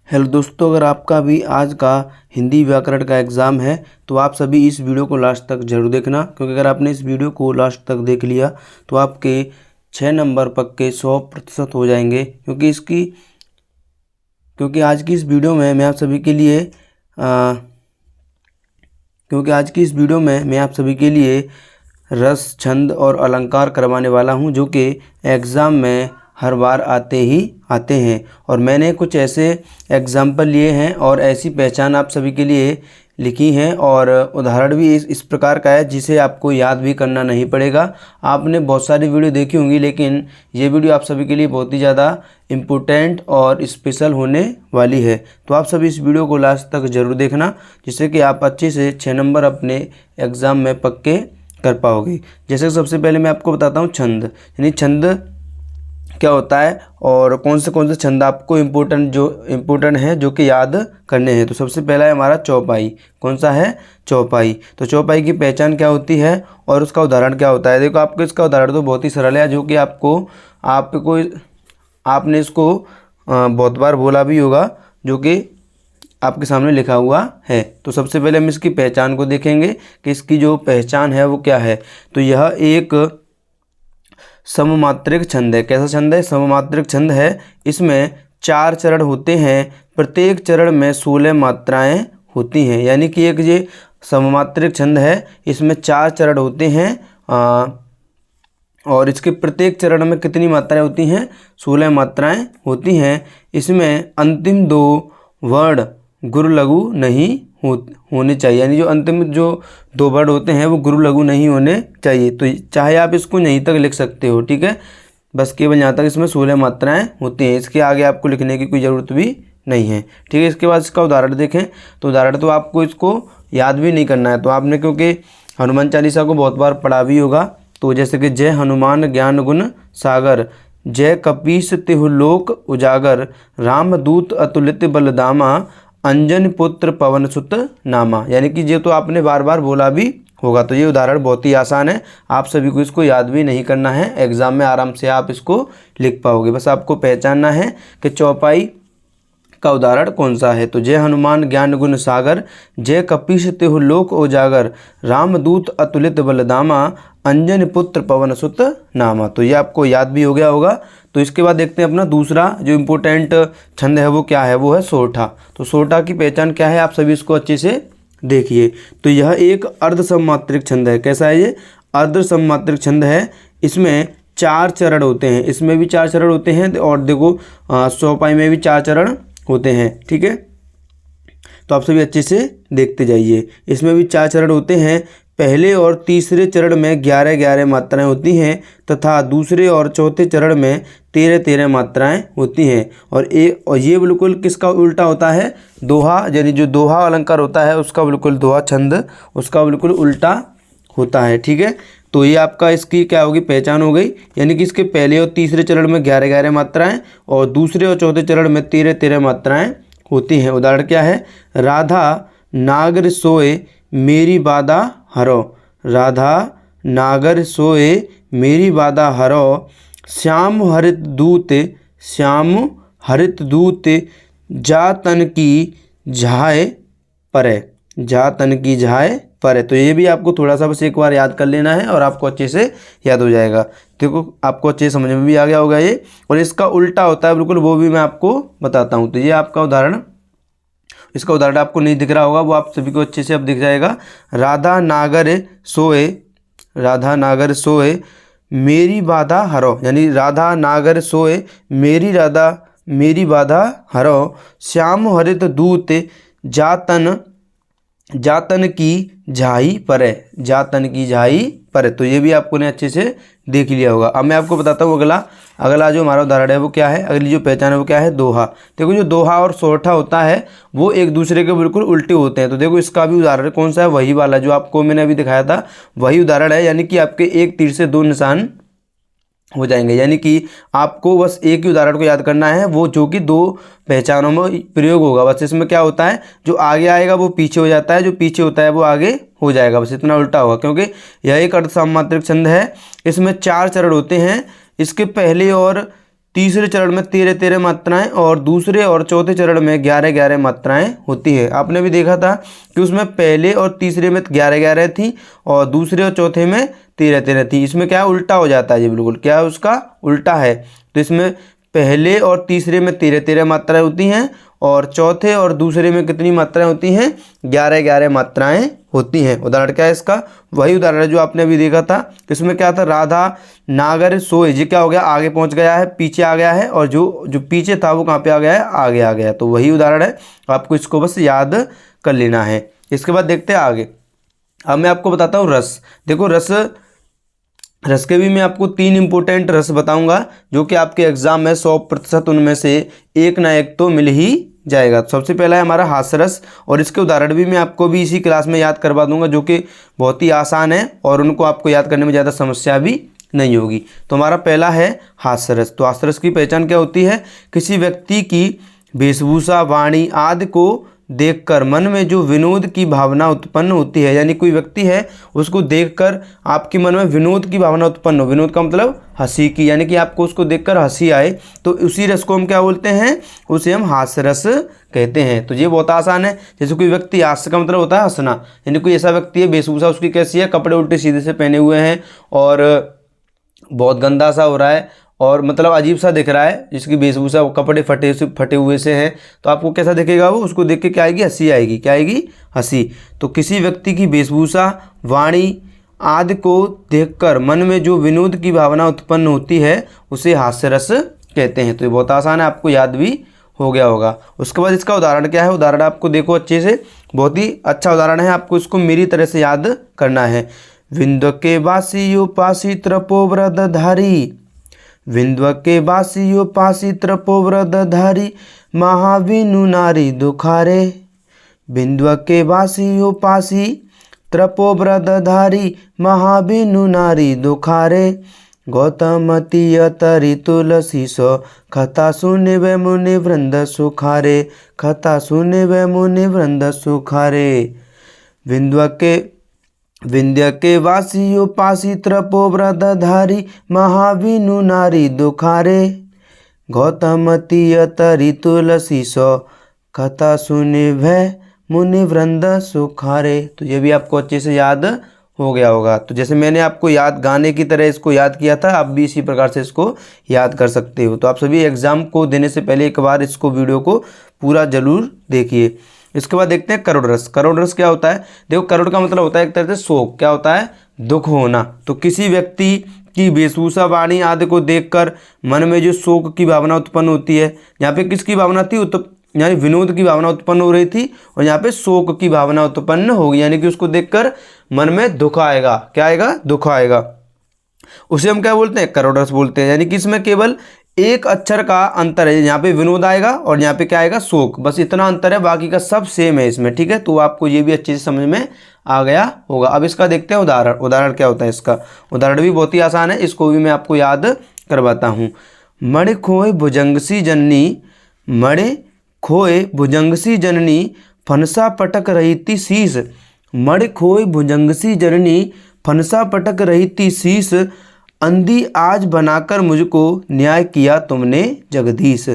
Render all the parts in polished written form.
Hello दोस्तों, अगर आपका भी आज का हिंदी व्याकरण का एग्ज़ाम है तो आप सभी इस वीडियो को लास्ट तक जरूर देखना, क्योंकि अगर आपने इस वीडियो को लास्ट तक देख लिया तो आपके 6 नंबर पक्के 100% हो जाएंगे। क्योंकि आज की इस वीडियो में मैं आप सभी के लिए रस, छंद और अलंकार करवाने वाला हूं, जो कि एग्ज़ाम में हर बार आते हैं। और मैंने कुछ ऐसे एग्जाम्पल लिए हैं और ऐसी पहचान आप सभी के लिए लिखी हैं, और उदाहरण भी इस प्रकार का है जिसे आपको याद भी करना नहीं पड़ेगा। आपने बहुत सारी वीडियो देखी होंगी, लेकिन ये वीडियो आप सभी के लिए बहुत ही ज़्यादा इम्पोर्टेंट और स्पेशल होने वाली है। तो आप सभी इस वीडियो को लास्ट तक ज़रूर देखना, जिससे कि आप अच्छे से 6 नंबर अपने एग्ज़ाम में पक्के कर पाओगे। जैसे सबसे पहले मैं आपको बताता हूँ छंद, यानी छंद क्या होता है और कौन से छंद आपको इम्पोर्टेंट है जो कि याद करने हैं। तो सबसे पहला है हमारा चौपाई। कौन सा है? चौपाई। तो चौपाई की पहचान क्या होती है और उसका उदाहरण क्या होता है? देखो, आपको इसका उदाहरण तो बहुत ही सरल है, जो कि आपने इसको बहुत बार बोला भी होगा, जो कि आपके सामने लिखा हुआ है। तो सबसे पहले हम इसकी पहचान को देखेंगे कि इसकी जो पहचान है वो क्या है। तो यह एक सममात्रिक छंद है। कैसा छंद है? सममात्रिक छंद है। इसमें 4 चरण होते हैं, प्रत्येक चरण में 16 मात्राएं होती हैं। यानी कि एक ये सममात्रिक छंद है, इसमें 4 चरण होते हैं और इसके प्रत्येक चरण में कितनी मात्राएं होती हैं? 16 मात्राएं होती हैं। इसमें अंतिम 2 वर्ण गुरु लघु नहीं होने चाहिए, यानी जो अंतिम जो 2 वर्ड होते हैं वो गुरु लघु नहीं होने चाहिए। तो चाहे आप इसको यहीं तक लिख सकते हो, ठीक है। बस केवल यहाँ तक इसमें 16 मात्राएं होती हैं, इसके आगे आपको लिखने की कोई ज़रूरत भी नहीं है, ठीक है। इसके बाद इसका उदाहरण देखें तो उदाहरण तो आपको इसको याद भी नहीं करना है। तो आपने क्योंकि हनुमान चालीसा को बहुत बार पढ़ा भी होगा, तो जैसे कि जय हनुमान ज्ञान गुण सागर, जय कपीस तिहु लोक उजागर, रामदूत अतुलित बलदामा, अंजन पुत्र पवन सुत नामा। यानी कि ये तो आपने बार बार बोला भी होगा। तो ये उदाहरण बहुत ही आसान है, आप सभी को इसको याद भी नहीं करना है, एग्जाम में आराम से आप इसको लिख पाओगे। बस आपको पहचानना है कि चौपाई का उदाहरण कौन सा है। तो जय हनुमान ज्ञान गुण सागर, जय कपीस तिहु लोक उजागर, रामदूत अतुलित बलदामा, अंजन पुत्र पवन सुत नामा। तो ये आपको याद भी हो गया होगा। तो इसके बाद देखते हैं अपना दूसरा जो इम्पोर्टेंट छंद है वो क्या है, वो है सोरठा। तो सोरठा की पहचान क्या है, आप सभी इसको अच्छे से देखिए। तो यह एक अर्ध सममात्रिक छंद है। कैसा है ये? अर्ध सममात्रिक छंद है। इसमें 4 चरण होते हैं, इसमें भी 4 चरण होते हैं, और देखो चौपाई में भी 4 चरण होते हैं, ठीक है। तो आप सभी अच्छे से देखते जाइए। इसमें भी 4 चरण होते हैं। पहले और तीसरे चरण में 11-11 मात्राएं होती हैं, तथा दूसरे और चौथे चरण में 13-13 मात्राएं होती हैं। और ये बिल्कुल किसका उल्टा होता है? दोहा, यानी जो दोहा अलंकार होता है उसका बिल्कुल, दोहा छंद उसका बिल्कुल उल्टा होता है, ठीक है। तो ये आपका इसकी क्या होगी? पहचान हो गई। यानी कि इसके पहले और तीसरे चरण में 11-11 मात्राएं और दूसरे और चौथे चरण में 13-13 मात्राएं होती हैं। उदाहरण क्या है? राधा नागर सोए मेरी बाधा हरो, राधा नागर सोए मेरी बाधा हरो, श्याम हरित दूत जा तन की झाए परे, जा तन की झाए परे। तो ये भी आपको थोड़ा सा बस एक बार याद कर लेना है और आपको अच्छे से याद हो जाएगा। देखो, आपको अच्छे समझ में भी आ गया होगा ये। और इसका उल्टा होता है बिल्कुल, वो भी मैं आपको बताता हूँ। तो ये आपका उदाहरण, इसका उदाहरण आपको नहीं दिख रहा होगा, वो आप सभी को अच्छे से अब दिख जाएगा। राधा नागर सोए मेरी बाधा हरो, यानी राधा नागर सोए मेरी बाधा हरो, श्याम हरित दूत जातन की झाई परे, जातन की झाई परे। तो ये भी आपको ने अच्छे से देख लिया होगा। अब मैं आपको बताता हूँ अगला जो हमारा उदाहरण है वो क्या है, अगली जो पहचान है वो क्या है? दोहा। देखो, जो दोहा और सोरठा होता है वो एक दूसरे के बिल्कुल उल्टे होते हैं। तो देखो, इसका भी उदाहरण कौन सा है? वही वाला जो आपको मैंने अभी दिखाया था, वही उदाहरण है। यानी कि आपके एक तीर से 2 निशान हो जाएंगे। यानी कि आपको बस एक ही उदाहरण को याद करना है, वो जो कि 2 पहचानों में प्रयोग होगा। बस इसमें क्या होता है, जो आगे आएगा वो पीछे हो जाता है, जो पीछे होता है वो आगे हो जाएगा। बस इतना उल्टा होगा, क्योंकि यह एक अर्ध सममात्रिक छंद है। इसमें 4 चरण होते हैं। इसके पहले और तीसरे चरण में 13-13 मात्राएं और दूसरे और चौथे चरण में 11-11 मात्राएं होती है। आपने भी देखा था कि उसमें पहले और तीसरे में 11-11 थी और दूसरे और चौथे में 13-13 थी। इसमें क्या उल्टा हो जाता है, ये बिल्कुल क्या है, उसका उल्टा है। तो इसमें पहले और तीसरे में 13-13 मात्राएं होती हैं और चौथे और दूसरे में कितनी मात्राएं होती हैं, 11-11 मात्राएं होती हैं। उदाहरण क्या है इसका, वही उदाहरण है जो आपने अभी देखा था। इसमें क्या था, राधा नागर सोए, ये क्या हो गया, आगे पहुंच गया है, पीछे आ गया है, और जो पीछे था वो कहाँ पे आ गया है, आगे आ गया। तो वही उदाहरण है, आपको इसको बस याद कर लेना है। इसके बाद देखते हैं आगे। अब मैं आपको बताता हूँ रस। देखो रस के भी मैं आपको 3 इंपॉर्टेंट रस बताऊंगा जो कि आपके एग्जाम में 100% उनमें से एक ना एक तो मिल ही जाएगा। तो सबसे पहला है हमारा हास्यरस, और इसके उदाहरण भी मैं आपको भी इसी क्लास में याद करवा दूंगा, जो कि बहुत ही आसान है और उनको आपको याद करने में ज़्यादा समस्या भी नहीं होगी। तो हमारा पहला है हास्यरस। तो हास्यरस की पहचान क्या होती है, किसी व्यक्ति की वेशभूषा, वाणी आदि को देखकर मन में जो विनोद की भावना उत्पन्न होती है, यानी कोई व्यक्ति है उसको देखकर आपके मन में विनोद की भावना उत्पन्न हो, विनोद का मतलब हंसी की, यानी कि आपको उसको देखकर हंसी आए, तो उसी रस को हम क्या बोलते हैं, उसे हम हास्य रस कहते हैं। तो ये बहुत आसान है। जैसे कोई व्यक्ति, हास्य का मतलब होता है हंसना, यानी कोई ऐसा व्यक्ति है, वेशभूषा उसकी कैसी है, कपड़े उल्टे सीधे से पहने हुए हैं और बहुत गंदा सा हो रहा है और मतलब अजीब सा दिख रहा है, जिसकी वेशभूषा, कपड़े फटे हुए से हैं, तो आपको कैसा दिखेगा, वो उसको देख के क्या आएगी, हंसी आएगी। क्या आएगी, हंसी। तो किसी व्यक्ति की वेशभूषा, वाणी आदि को देखकर मन में जो विनोद की भावना उत्पन्न होती है उसे हास्य रस कहते हैं। तो ये बहुत आसान है, आपको याद भी हो गया होगा। उसके बाद इसका उदाहरण क्या है, उदाहरण आपको देखो अच्छे से, बहुत ही अच्छा उदाहरण है, आपको इसको मेरी तरह से याद करना है। विंध्य के बासी उपासी त्रपोव्रतधारी, विंध्य के बासी उपासी त्रपोव्रतधारी, महाविनु नारी दुखारे। विंध्य के बासी उपासी त्रपोव्रतधारी, महाविनु नारी दुखारे। गौतमती तरी तुलसी सो, कथा सुने वे मुनि वृंद सुखारे, कथा सुने वे मुनि वृंद सुखारे। विंध्य के वासी उपासी त्रपोव्रतधारी, महाविनु नारी दुखारे। गौतमती तरी तुलसी सो, कथा सुने वे मुनि वृंद सुखारे। तो ये भी आपको अच्छे से याद हो गया होगा। तो जैसे मैंने आपको याद गाने की तरह इसको याद किया था, आप भी इसी प्रकार से इसको याद कर सकते हो। तो आप सभी एग्जाम को देने से पहले एक बार इसको वीडियो को पूरा जरूर देखिए। इसके बाद देखते हैं करुण रस। करुण रस क्या होता है, देखो करुण का मतलब होता है एक तरह से शोक, क्या होता है, दुख होना। तो किसी व्यक्ति की वेशभूषा, वाणी आदि को देखकर मन में जो शोक की भावना उत्पन्न होती है, यहाँ पे किसकी भावना थी, यानी विनोद की भावना उत्पन्न हो रही थी, और यहाँ पे शोक की भावना उत्पन्न होगी, यानी कि उसको देखकर मन में दुख आएगा। क्या आएगा, दुख आएगा। उसे हम क्या बोलते हैं, करुण रस बोलते हैं। यानी कि इसमें केवल एक अक्षर का अंतर है, यहाँ पे विनोद आएगा और यहाँ पे क्या आएगा, शोक, बस इतना अंतर है, बाकी का सब सेम है इसमें। ठीक है, तो आपको ये भी अच्छे से समझ में आ गया होगा। अब इसका देखते हैं उदाहरण। उदाहरण क्या होता है इसका, उदाहरण भी बहुत ही आसान है, इसको भी मैं आपको याद करवाता हूँ। मणि खोए भुजंगसी जननी, मणि खोए भुजंगसी जननी, फनसा पटक रही थी शीस। मणि खोए भुजंगसी जननी, फनसा पटक रही थी शीस। अंधी आज बनाकर मुझको न्याय किया तुमने जगदीश।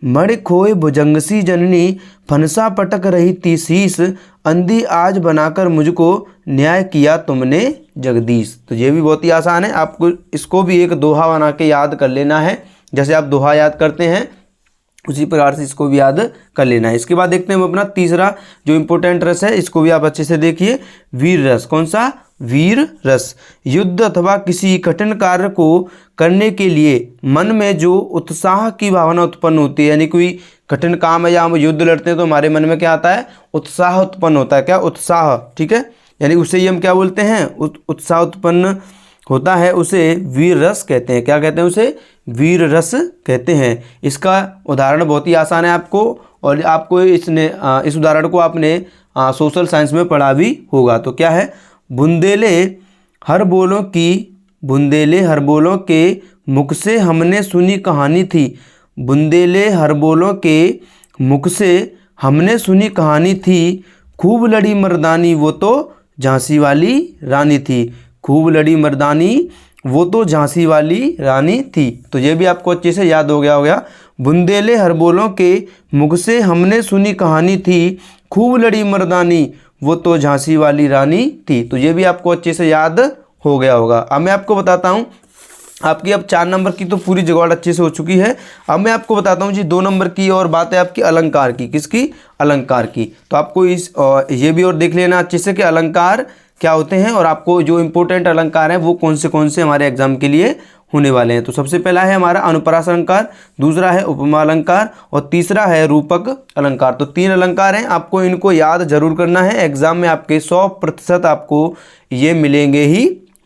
मणि खोए भुजंगसी जननी, फनसा पटक रही थी शीस। अंधी आज बनाकर मुझको न्याय किया तुमने जगदीश। तो ये भी बहुत ही आसान है, आपको इसको भी एक दोहा बना के याद कर लेना है। जैसे आप दोहा याद करते हैं उसी प्रकार से इसको भी याद कर लेना है। इसके बाद देखते हैं हम अपना तीसरा जो इम्पोर्टेंट रस है, इसको भी आप अच्छे से देखिए, वीर रस। कौन सा, वीर रस। युद्ध अथवा किसी कठिन कार्य को करने के लिए मन में जो उत्साह की भावना उत्पन्न होती है, यानी कोई कठिन काम है या हम युद्ध लड़ते हैं तो हमारे मन में क्या आता है, उत्साह उत्पन्न होता है। क्या, उत्साह। ठीक है, यानी उसे ही हम क्या बोलते हैं, उत्साह उत्पन्न होता है, उसे वीर रस कहते हैं। क्या कहते हैं, उसे वीर रस कहते हैं। इसका उदाहरण बहुत ही आसान है आपको, और आपको इस उदाहरण को आपने सोशल साइंस में पढ़ा भी होगा। तो क्या है, बुंदेले हर बोलों के मुख से हमने सुनी कहानी थी। बुंदेले हर बोलों के मुख से हमने सुनी कहानी थी। खूब लड़ी मर्दानी वो तो झांसी वाली रानी थी। खूब लड़ी मर्दानी वो तो झांसी वाली रानी थी। तो ये भी आपको अच्छे से याद हो गया। बुंदेले हरबोलों के मुख से हमने सुनी कहानी थी, खूब लड़ी मर्दानी, वो तो झांसी वाली रानी थी। तो ये भी आपको अच्छे से याद हो गया होगा। अब मैं आपको बताता हूँ, आपकी अब 4 नंबर की तो पूरी जुगाड़ अच्छे से हो चुकी है। अब मैं आपको बताता हूँ जी 2 नंबर की और बात है आपकी अलंकार की। किसकी? अलंकार की। तो आपको ये भी और देख लेना अच्छे से कि अलंकार क्या होते हैं और आपको जो इंपॉर्टेंट अलंकार हैं वो कौन से हमारे एग्जाम के लिए होने वाले हैं। तो सबसे पहला है हमारा अनुप्रास अलंकार, दूसरा है उपमा अलंकार और तीसरा है रूपक अलंकार। तो 3 अलंकार हैं, आपको इनको याद जरूर करना है। एग्जाम में आपके 100% आपको ये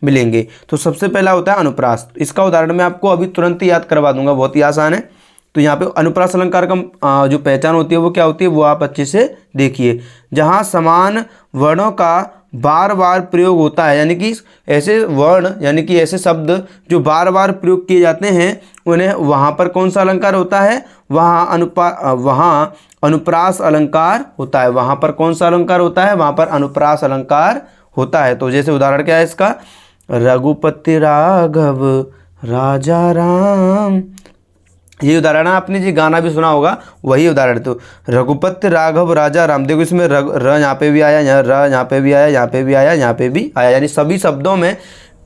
मिलेंगे। तो सबसे पहला होता है अनुप्रास। इसका उदाहरण मैं आपको अभी तुरंत ही याद करवा दूंगा, बहुत ही आसान है। तो यहाँ पे अनुप्रास अलंकार का जो पहचान होती है वो क्या होती है, वो आप अच्छे से देखिए। जहाँ समान वर्णों का बार बार प्रयोग होता है, यानी कि ऐसे वर्ण यानी कि ऐसे शब्द जो बार बार प्रयोग किए जाते हैं उन्हें वहाँ पर कौन सा अलंकार होता है, वहाँ अनुप्रास अलंकार होता है। वहाँ पर कौन सा अलंकार होता है, वहाँ पर अनुप्रास अलंकार होता है। तो जैसे उदाहरण क्या है इसका, रघुपति राघव राजा राम, ये उदाहरण आपने जी गाना भी सुना होगा, वही उदाहरण। तो रघुपति राघव राजा राम, देखो इसमें र यहाँ पे भी आया, यहाँ र यहाँ पे भी आया, यहाँ पे भी आया, यहाँ पे भी आया, यानी सभी शब्दों में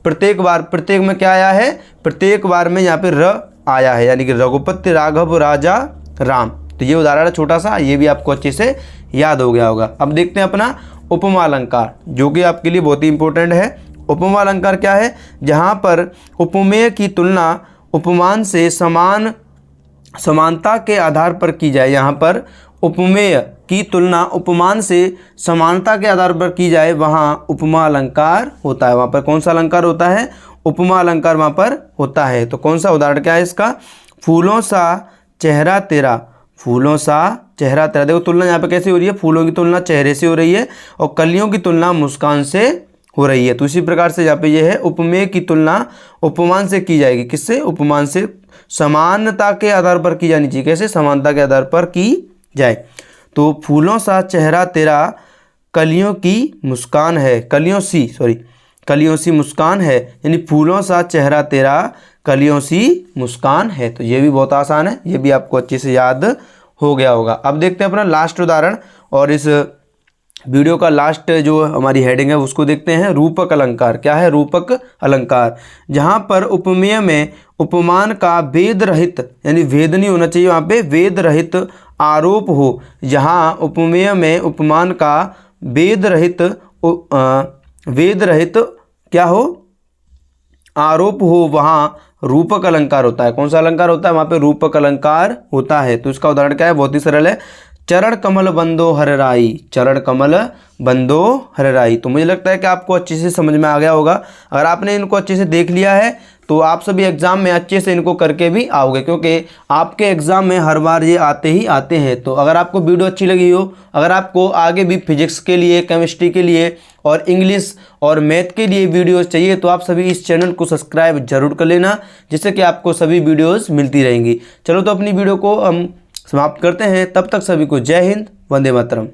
प्रत्येक में क्या आया है, प्रत्येक बार में यहाँ पे र आया है, यानी कि रघुपति राघव राजा राम। तो ये उदाहरण छोटा सा, ये भी आपको अच्छे से याद हो गया होगा। अब देखते हैं अपना उपमा अलंकार, जो कि आपके लिए बहुत ही इंपॉर्टेंट है। उपमा अलंकार क्या है, जहाँ पर उपमेय की तुलना उपमान से समानता के आधार पर की जाए। यहाँ पर उपमेय की तुलना उपमान से समानता के आधार पर की जाए, वहाँ उपमा अलंकार होता है। वहाँ पर कौन सा अलंकार होता है, उपमा अलंकार वहाँ पर होता है। तो कौन सा उदाहरण क्या है इसका, फूलों सा चेहरा तेरा, फूलों सा चेहरा तेरा। देखो तुलना यहाँ पे कैसे हो रही है, फूलों की तुलना चेहरे से हो रही है और कलियों की तुलना मुस्कान से हो रही है। तो इसी प्रकार से यहाँ पे ये है, उपमेय की तुलना उपमान से की जाएगी। किससे, उपमान से। समानता के आधार पर की जानी चाहिए, कैसे, समानता के आधार पर की जाए। तो फूलों सा चेहरा तेरा कलियों की मुस्कान है, कलियों सी मुस्कान है, यानी फूलों सा चेहरा तेरा कलियों सी मुस्कान है। तो ये भी बहुत आसान है, ये भी आपको अच्छे से याद हो गया होगा। अब देखते हैं अपना लास्ट उदाहरण, और इस वीडियो का लास्ट जो हमारी हेडिंग है उसको देखते हैं, रूपक अलंकार। क्या है, रूपक अलंकार, जहाँ पर उपमेय में उपमान का वेद रहित, यानी वेद नहीं होना चाहिए, वहाँ पे वेद रहित आरोप हो। जहाँ उपमेय में उपमान का वेद रहित क्या हो, आरोप हो, वहाँ रूपक अलंकार होता है। कौन सा अलंकार होता है, वहाँ पे रूपक अलंकार होता है। तो इसका उदाहरण क्या है, बहुत ही सरल है, चरण कमल बंदो हरराई, चरण कमल बंदो हरराई। तो मुझे लगता है कि आपको अच्छे से समझ में आ गया होगा। अगर आपने इनको अच्छे से देख लिया है तो आप सभी एग्जाम में अच्छे से इनको करके भी आओगे, क्योंकि आपके एग्जाम में हर बार ये आते हैं। तो अगर आपको वीडियो अच्छी लगी हो, अगर आपको आगे भी फिजिक्स के लिए, केमिस्ट्री के लिए और इंग्लिश और मैथ के लिए वीडियोस चाहिए, तो आप सभी इस चैनल को सब्सक्राइब जरूर कर लेना, जिससे कि आपको सभी वीडियोस मिलती रहेंगी। चलो तो अपनी वीडियो को हम समाप्त करते हैं, तब तक सभी को जय हिंद, वंदे मातरम।